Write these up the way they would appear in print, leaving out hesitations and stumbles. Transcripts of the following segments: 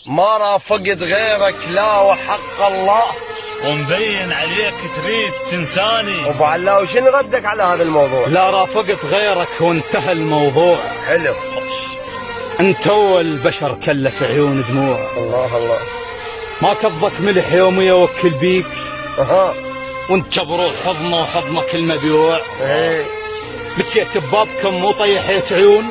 ما رافقت غيرك لا وحق الله. ومبين عليك تريد تنساني. ابو علاوي شنو ردك على هذا الموضوع؟ لا رافقت غيرك وانتهى الموضوع. حلو. انت اول البشر كلف عيون دموع. الله الله. ما كضك ملح يومي اوكل بيك. اها. وانت بروح حضنه وحضنك المبيوع. ايه. بكيت ببابكم مو طيحيت عيون.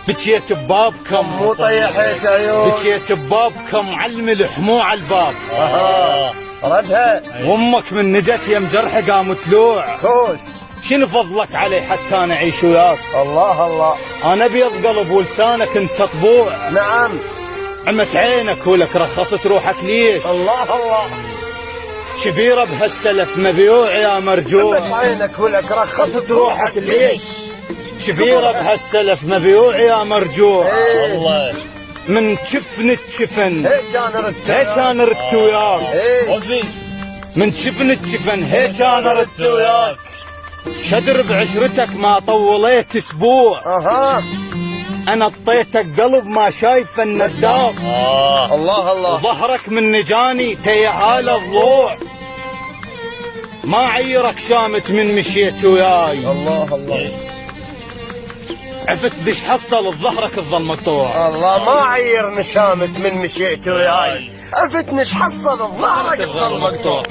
بكيت ببابكم مو طيحيت عيون. بكيت ببابكم على الملح مو على الباب. اها. ردها. وامك من نجت يم جرح قام تلوع. خوش. شنو فضلك علي حتى انا اعيش وياك؟ الله الله. انا بيض قلب ولسانك انت طبوع. نعم. عمت عينك ولك رخصت روحك ليش؟ الله الله. شبيره بهالسلف مبيوع يا مرجوع. عمت عينك ولك رخصت روحك ليش؟ شبيره بهالسلف مبيوع يا مرجوع. ايه. والله من شفن تشفن هيك انا ردت. هيك انا ركت وياك. ايه. وفي من شفن تشفن هيك انا ركت وياك. وياك. شدر بعشرتك ما طوليت اسبوع. اها. انا اطيتك قلب ما شايف النداف. الله الله. ظهرك من نجاني تيعال الضوع. ما عيرك شامت من مشيت وياي. الله الله. عفت بش حصل ظهرك تظل مقطوع. الله ما عير نشامت من مشيت وياي. عفتني حصل ظهرك الظل مقطوع.